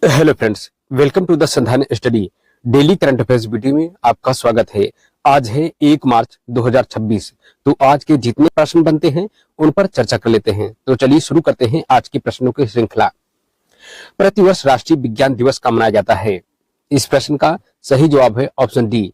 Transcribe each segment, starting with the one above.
Hello friends, welcome to the Sandhan study daily current affairs video में आपका स्वागत है। आज है 1 मार्च 2026। तो आज के जितने प्रश्न बनते हैं उन पर चर्चा कर लेते हैं। तो चलिए शुरू करते हैं आज के प्रश्नों की श्रृंखला। प्रतिवर्ष राष्ट्रीय विज्ञान दिवस कब मनाया जाता है? इस प्रश्न का सही जवाब है ऑप्शन डी,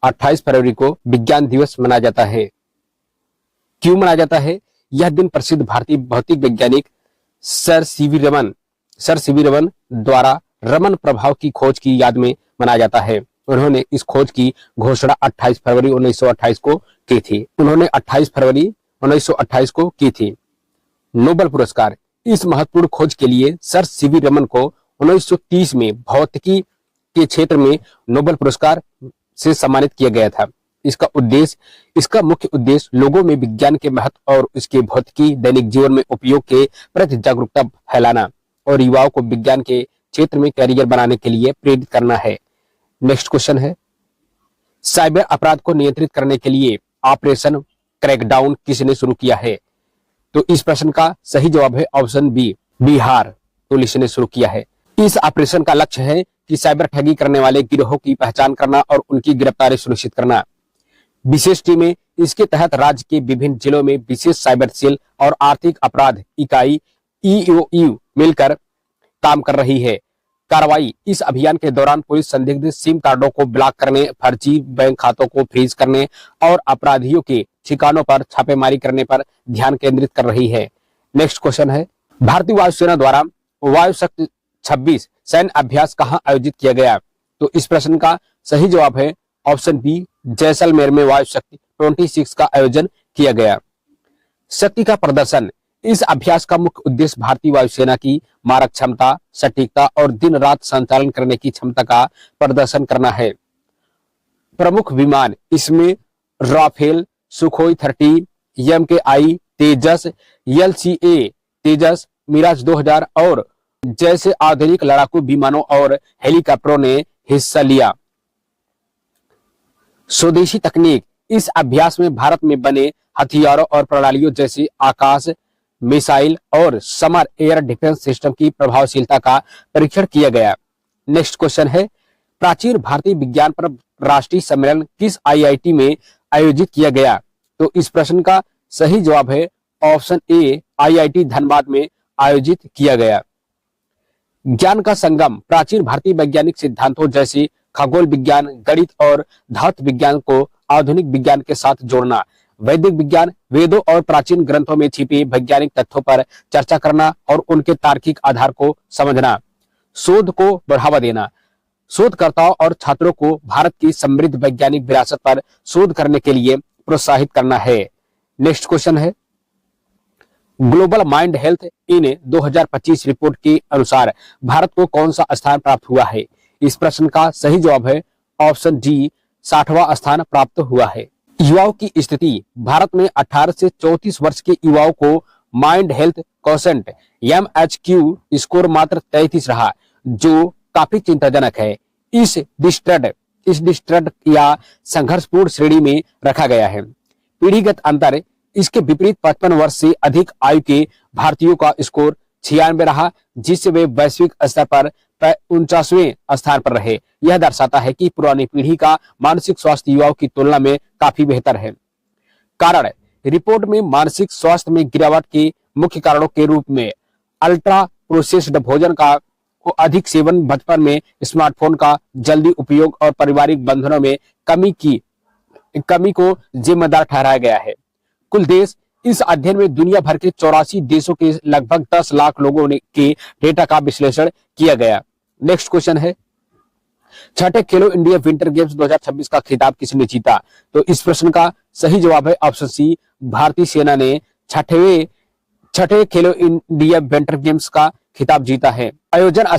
28 फरवरी को विज्ञान दिवस मनाया जाता है। क्यों मनाया जाता है? यह दिन प्रसिद्ध भारतीय भौतिक वैज्ञानिक सर सीवी रमन द्वारा रमन प्रभाव की खोज की याद में मनाया जाता है। उन्होंने इस खोज की घोषणा 28 फरवरी 1928 को की थी। नोबेल पुरस्कार। इस महत्वपूर्ण खोज के लिए सर सीवी रमन को 1930 में भौतिकी के क्षेत्र में नोबेल पुरस्कार से सम्मानित किया गया था। इसका मुख्य उद्देश्य लोगों में विज्ञान के महत्व और उसके भौतिकी दैनिक जीवन में उपयोग के प्रति जागरूकता फैलाना और युवाओं को विज्ञान के क्षेत्र में कैरियर बनाने के लिए प्रेरित करना है। नेक्स्ट क्वेश्चन है, साइबर अपराध को नियंत्रित करने के लिए ऑपरेशन क्रैकडाउन किसने शुरू किया है? तो इस प्रश्न का सही जवाब है ऑप्शन बी, बिहार पुलिस ने शुरू किया है। इस ऑपरेशन का लक्ष्य है कि साइबर ठगी करने वाले गिरोहों की पहचान करना और उनकी गिरफ्तारी सुनिश्चित करना। विशेष टीमें इसके तहत राज्य के विभिन्न जिलों में विशेष साइबर सेल और आर्थिक अपराध इकाई EOU मिलकर काम कर रही है। कार्रवाई। इस अभियान के दौरान पुलिस संदिग्ध सिम कार्डों को ब्लॉक करने, फर्जी बैंक खातों को फ्रीज करने और अपराधियों के ठिकानों पर छापेमारी करने पर ध्यान केंद्रित कर रही है। नेक्स्ट क्वेश्चन है, भारतीय वायुसेना द्वारा वायु शक्ति 26 सैन्य अभ्यास कहां आयोजित किया गया? तो इस प्रश्न का सही जवाब है ऑप्शन बी, जैसलमेर में वायु शक्ति 26 का आयोजन किया गया। शक्ति का प्रदर्शन। इस अभ्यास का मुख्य उद्देश्य भारतीय वायुसेना की मारक क्षमता, सटीकता और दिन रात संचालन करने की क्षमता का प्रदर्शन करना है। प्रमुख विमान इसमें राफेल, सुखोई 30, MKI तेजस, LCA तेजस, मिराज 2000 और जैसे आधुनिक लड़ाकू विमानों और हेलीकॉप्टरों ने हिस्सा लिया। स्वदेशी तकनीक। इस अभ्यास में भारत में बने हथियारों और प्रणालियों जैसे आकाश मिसाइल और समर एयर डिफेंस सिस्टम की प्रभावशीलता का परीक्षण किया गया। नेक्स्ट क्वेश्चन है, प्राचीन भारतीय विज्ञान पर राष्ट्रीय सम्मेलन किस IIT में आयोजित किया गया? तो इस प्रश्न का सही जवाब है ऑप्शन ए, IIT धनबाद में आयोजित किया गया। ज्ञान का संगम। प्राचीन भारतीय वैज्ञानिक सिद्धांतों जैसे खगोल विज्ञान, गणित और धातु विज्ञान को आधुनिक विज्ञान के साथ जोड़ना। वैदिक विज्ञान। वेदों और प्राचीन ग्रंथों में छिपे वैज्ञानिक तथ्यों पर चर्चा करना और उनके तार्किक आधार को समझना। शोध को बढ़ावा देना। शोधकर्ताओं और छात्रों को भारत की समृद्ध वैज्ञानिक विरासत पर शोध करने के लिए प्रोत्साहित करना है। नेक्स्ट क्वेश्चन है, ग्लोबल माइंड हेल्थ इन 2025 रिपोर्ट के अनुसार भारत को कौन सा स्थान प्राप्त हुआ है? इस प्रश्न का सही जवाब है ऑप्शन डी, 60वां स्थान प्राप्त हुआ है। युवाओं की स्थिति। भारत में 18 से 34 वर्ष के युवाओं को mind health quotient MHQ score मात्र 33 रहा, जो काफी चिंताजनक है। इस डिस्ट्रेस्ड या संघर्षपूर्ण श्रेणी में रखा गया है। पीढ़ीगत अंतर। इसके विपरीत 55 वर्ष से अधिक आयु के भारतीयों का स्कोर 96 रहा, जिससे वे वैश्विक स्तर पर 49वें स्थान पर रहे। यह दर्शाता है कि पुरानी पीढ़ी का मानसिक स्वास्थ्य युवाओं की तुलना में काफी बेहतर है। कारण। रिपोर्ट में मानसिक स्वास्थ्य में गिरावट के मुख्य कारणों के रूप में अल्ट्रा प्रोसेस्ड भोजन का अधिक सेवन, बचपन में स्मार्टफोन का जल्दी उपयोग और पारिवारिक बंधनों में कमी को जिम्मेदार ठहराया गया है। कुल देश। इस अध्ययन में दुनिया भर के 84 देशों के लगभग 10 लाख लोगों के डेटा का विश्लेषण किया गया। नेक्स्ट क्वेश्चन है, छठे खेलो इंडिया विंटर गेम्स 2026 का खिताब किसने जीता? तो इस प्रश्न का सही जवाब है ऑप्शन सी, भारतीय सेना ने छठे खेलो इंडिया विंटर गेम्स का खिताब जीता है। आयोजन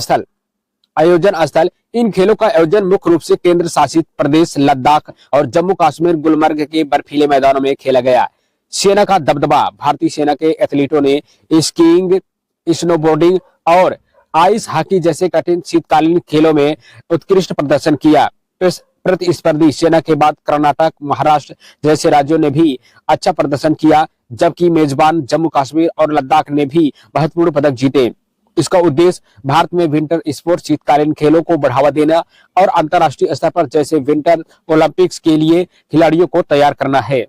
स्थल। इन खेलों का आयोजन मुख्य रूप से केंद्र शासित प्रदेश लद्दाख और जम्मू कश्मीर गुलमर्ग के बर्फीले मैदानों में खेला गया। सेना का दबदबा। भारतीय सेना के एथलीटों ने स्कीइंग, स्नोबोर्डिंग और आइस हॉकी जैसे कठिन शीतकालीन खेलों में उत्कृष्ट प्रदर्शन किया। प्रतिस्पर्धी सेना के बाद कर्नाटक, महाराष्ट्र जैसे राज्यों ने भी अच्छा प्रदर्शन किया, जबकि मेजबान जम्मू कश्मीर और लद्दाख ने भी महत्वपूर्ण पदक जीते। इसका उद्देश्य भारत में विंटर स्पोर्ट्स शीतकालीन खेलों को बढ़ावा देना और अंतर्राष्ट्रीय स्तर पर जैसे विंटर ओलंपिक्स के लिए खिलाड़ियों को तैयार करना है।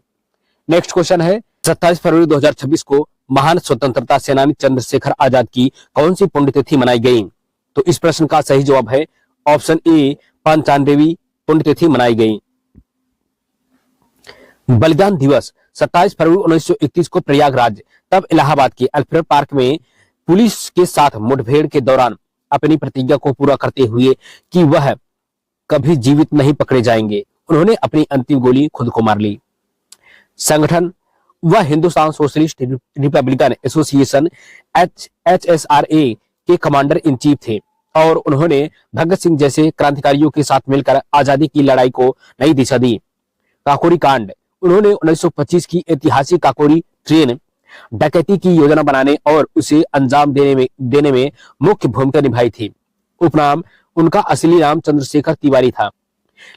नेक्स्ट क्वेश्चन है 27 फरवरी 2026 को महान स्वतंत्रता सेनानी चंद्रशेखर आजाद की कौन सी पुण्यतिथि मनाई गई? तो इस प्रश्न का सही जवाब है ऑप्शन ए 95वीं पुण्यतिथि मनाई गई। बलिदान दिवस 27 फरवरी 1931 को प्रयागराज तब इलाहाबाद के अल्फ्रेड पार्क में पुलिस के साथ मुठभेड़ के दौरान अपनी प्रतिज्ञा को पूरा करते हुए कि वह कभी जीवित नहीं पकड़े जाएंगे, उन्होंने अपनी अंतिम गोली खुद को मार ली। संगठन वह Hindustan socialist Republican association HSRA के कमांडर इन चीफ थे और उन्होंने भगत सिंह जैसे क्रांतिकारियों के साथ मिलकर आजादी की लड़ाई को नई दिशा दी। काकोरी कांड, उन्होंने 1925 की ऐतिहासिक काकोरी ट्रेन डकैती की योजना बनाने और उसे अंजाम देने में मुख्य भूमिका निभाई थी। उपनाम उनका असली नाम चंद्रशेखर तिवारी था,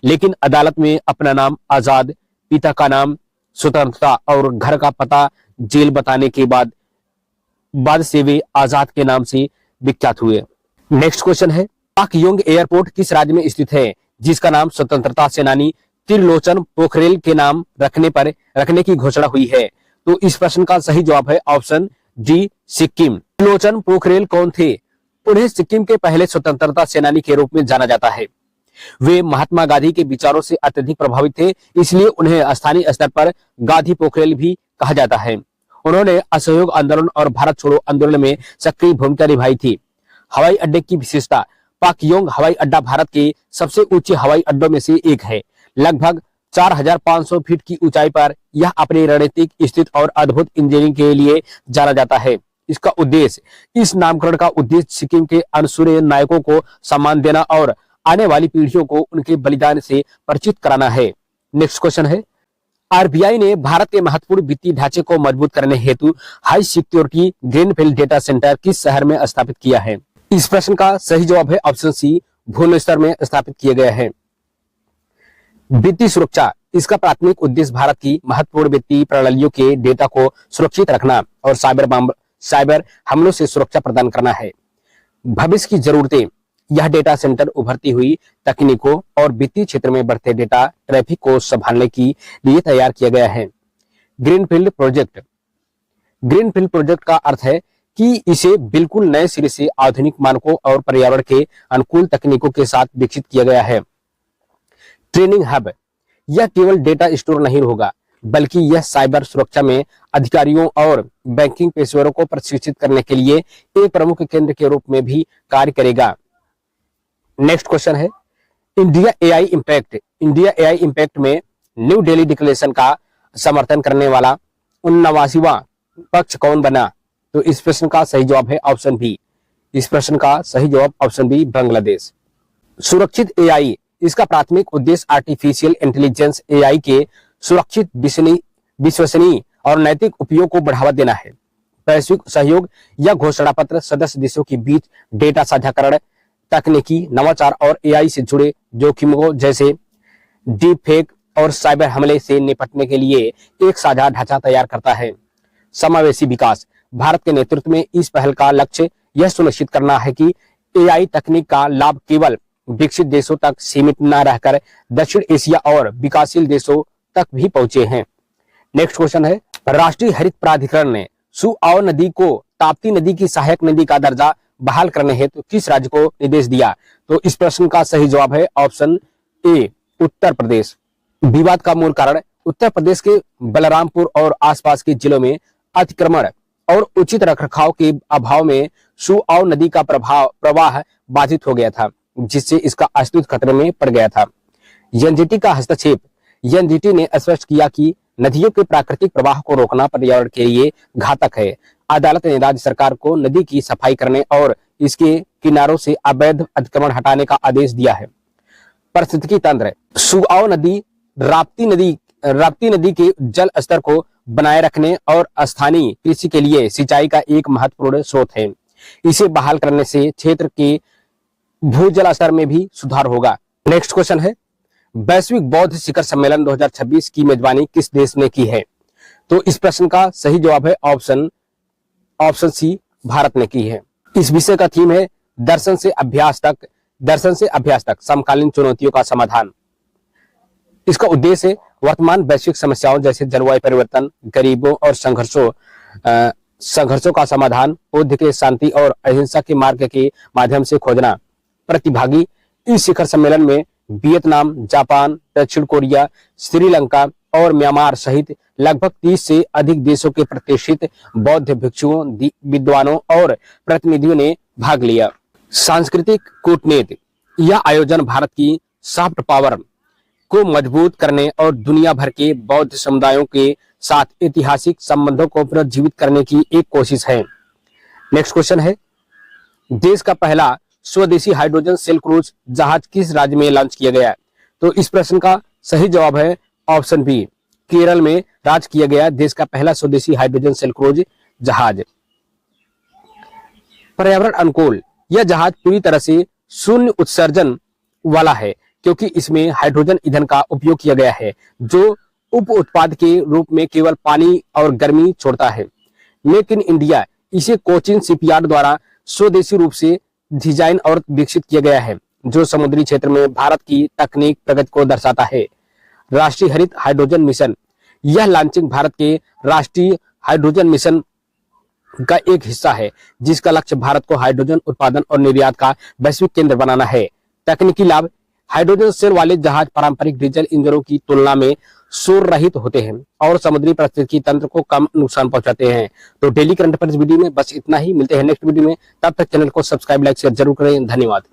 लेकिन अदालत में अपना नाम आजाद, पिता का नाम स्वतंत्रता और घर का पता जेल बताने के बाद से वे आजाद के नाम से विख्यात हुए। नेक्स्ट क्वेश्चन है पाक योंग एयरपोर्ट किस राज्य में स्थित है जिसका नाम स्वतंत्रता सेनानी त्रिलोचन पोखरेल के नाम रखने की घोषणा हुई है? तो इस प्रश्न का सही जवाब है ऑप्शन डी सिक्किम। त्रिलोचन पोखरेल कौन थे? उन्हें सिक्किम के पहले स्वतंत्रता सेनानी के रूप में जाना जाता है। वे महात्मा गांधी के विचारों से अत्यधिक प्रभावित थे, इसलिए उन्हें स्थानीय स्तर पर गांधी पोखरेल भी कहा जाता है। उन्होंने असहयोग आंदोलन और भारत छोड़ो आंदोलन में सक्रिय भूमिका निभाई थी। हवाई अड्डे की विशेषता, पाकयोंग हवाई अड्डा भारत के सबसे ऊंचे हवाई अड्डों में से एक है। लगभग 4500 फीट की ऊंचाई पर यह अपनी रणनीतिक स्थिति और अद्भुत इंजीनियरिंग के लिए जाना जाता है। इसका उद्देश्य, इस नामकरण का उद्देश्य सिक्किम के अनसुरे नायकों को सम्मान देना और आने वाली पीढ़ियों को उनके बलिदान से परिचित कराना है। नेक्स्ट क्वेश्चन है आरबीआई ने भारत के महत्वपूर्ण वित्तीय ढांचे को मजबूत करने हेतु high security greenfield data centre किस शहर में स्थापित किया है? इस प्रश्न का सही जवाब है ऑप्शन सी भुवनेश्वर में स्थापित किए गए हैं। वित्तीय सुरक्षा, इसका प्राथमिक उद्देश्य भारत की महत्वपूर्ण वित्तीय प्रणालियों के डेटा को सुरक्षित रखना और साइबर हमलों से सुरक्षा प्रदान करना है। भविष्य की जरूरतें, यह डेटा सेंटर उभरती हुई तकनीकों और वित्तीय क्षेत्र में बढ़ते डेटा ट्रैफिक को संभालने के लिए तैयार किया गया है। ग्रीनफील्ड प्रोजेक्ट का अर्थ है कि इसे बिल्कुल नए सिरे से आधुनिक मानकों और पर्यावरण के अनुकूल तकनीकों के साथ विकसित किया गया है। ट्रेनिंग हब, यह केवल डेटा स्टोर नहीं होगा बल्कि यह साइबर सुरक्षा में अधिकारियों और बैंकिंग पेशेवरों को प्रशिक्षित करने के लिए एक प्रमुख केंद्र के रूप में भी कार्य करेगा। नेक्स्ट क्वेश्चन है इंडिया एआई इंपैक्ट में न्यू दिल्ली डिक्लेरेशन का समर्थन करने वाला 89वां पक्ष कौन बना? तो इस प्रश्न का सही जवाब है ऑप्शन बी। इस प्रश्न का सही जवाब ऑप्शन बी बांग्लादेश। सुरक्षित एआई, इसका प्राथमिक उद्देश्य आर्टिफिशियल इंटेलिजेंस एआई के सुरक्षित, विश्वसनीय और नैतिक उपयोग को बढ़ावा देना है। वैश्विक सहयोग या घोषणा पत्र सदस्य देशों के बीच डेटा साझाकरण, तकनीकी नवाचार और एआई से जुड़े जोखिमों जैसे डीप फेक और साइबर हमले से निपटने के लिए एक साझा ढांचा तैयार करता है। समावेशी विकास, भारत के नेतृत्व में इस पहल का लक्ष्य यह सुनिश्चित करना है कि एआई तकनीक का लाभ केवल विकसित देशों तक सीमित न रहकर दक्षिण एशिया और विकासशील देशों तक भी पहुंचे हैं। नेक्स्ट क्वेश्चन है राष्ट्रीय हरित प्राधिकरण ने सुआव नदी को ताप्ती नदी की सहायक नदी का दर्जा बहाल करने हेतु किस राज्य को निर्देश दिया? तो इस प्रश्न का सही जवाब है ऑप्शन ए उत्तर प्रदेश। विवाद का मूल कारण, उत्तर प्रदेश के बलरामपुर और आसपास के जिलों में अतिक्रमण और उचित रखरखाव के अभाव में सुआव नदी का प्रवाह बाधित हो गया था, जिससे इसका अस्तित्व खतरे में पड़ गया था। एनजीटी का हस्तक्षेप, एनजीटी ने स्पष्ट किया कि नदियों के प्राकृतिक प्रवाह को रोकना पर्यावरण के लिए घातक है। अदालत ने राज्य सरकार को नदी की सफाई करने और इसके किनारों से अवैध अतिक्रमण हटाने का आदेश दिया है। पारिस्थितिकी तंत्र, सुआव नदी राप्ती नदी के जल स्तर को बनाए रखने और स्थानीय कृषि के लिए सिंचाई का एक महत्वपूर्ण स्रोत है। इसे बहाल करने से क्षेत्र के भूजल स्तर में भी सुधार होगा। नेक्स्ट क्वेश्चन है वैश्विक बौद्ध शिखर सम्मेलन 2026 की मेजबानी किस देश ने की है? तो इस प्रश्न का सही जवाब है ऑप्शन सी भारत ने की है। इस विषय का थीम है दर्शन से अभ्यास तक समकालीन चुनौतियों का समाधान। इसका उद्देश्य है वर्तमान वैश्विक समस्याओं जैसे जलवायु परिवर्तन, गरीबों और संघर्षों का समाधान बुद्ध के शांति और अहिंसा के मार्ग के माध्यम से खोजना। प्रतिभागी इस शिखर सम्मेलन में वियतनाम, जापान, दक्षिण कोरिया, श्रीलंका और म्यांमार सहित लगभग 30 से अधिक देशों के प्रतिष्ठित बौद्ध भिक्षुओं, विद्वानों और प्रतिनिधियों ने भाग लिया। सांस्कृतिक कूटनीति, यह आयोजन भारत की सॉफ्ट पावर को मजबूत करने और दुनिया भर के बौद्ध समुदायों के साथ ऐतिहासिक संबंधों को पुनर्जीवित करने की एक कोशिश है। नेक्स्ट क्वेश्चन है, देश का पहला स्वदेशी हाइड्रोजन सेल क्रूज जहाज किस राज्य में लॉन्च किया गया? तो इस प्रश्न का सही जवाब है ऑप्शन बी, केरल में लॉन्च किया गया देश का पहला स्वदेशी हाइड्रोजन सेल क्रूज जहाज। पर्यावरण अनुकूल, यह जहाज पूरी तरह से शून्य उत्सर्जन वाला है क्योंकि इसमें हाइड्रोजन ईंधन का उपयोग किया गया है जो उप उत्पाद के रूप में केवल पानी और गर्मी छोड़ता है। मेक इन इंडिया, इसे कोचिन शिपयार्ड द्वारा स्वदेशी रूप से डिजाइन और विकसित किया गया है जो समुद्री क्षेत्र में भारत की तकनीक प्रगति को दर्शाता है। राष्ट्रीय हरित हाइड्रोजन मिशन, यह लॉन्चिंग भारत के राष्ट्रीय हाइड्रोजन मिशन का एक हिस्सा है जिसका लक्ष्य भारत को हाइड्रोजन उत्पादन और निर्यात का वैश्विक केंद्र बनाना है। तकनीकी लाभ, हाइड्रोजन सेल वाले जहाज पारंपरिक डीजल इंजनों की तुलना में शोर रहित होते हैं और समुद्री पारिस्थितिकी तंत्र को कम नुकसान पहुंचाते हैं। तो डेली करंट अफेयर्स वीडियो में बस इतना ही, मिलते हैं नेक्स्ट वीडियो में, तब तक चैनल को सब्सक्राइब, लाइक, शेयर जरूर करें। धन्यवाद।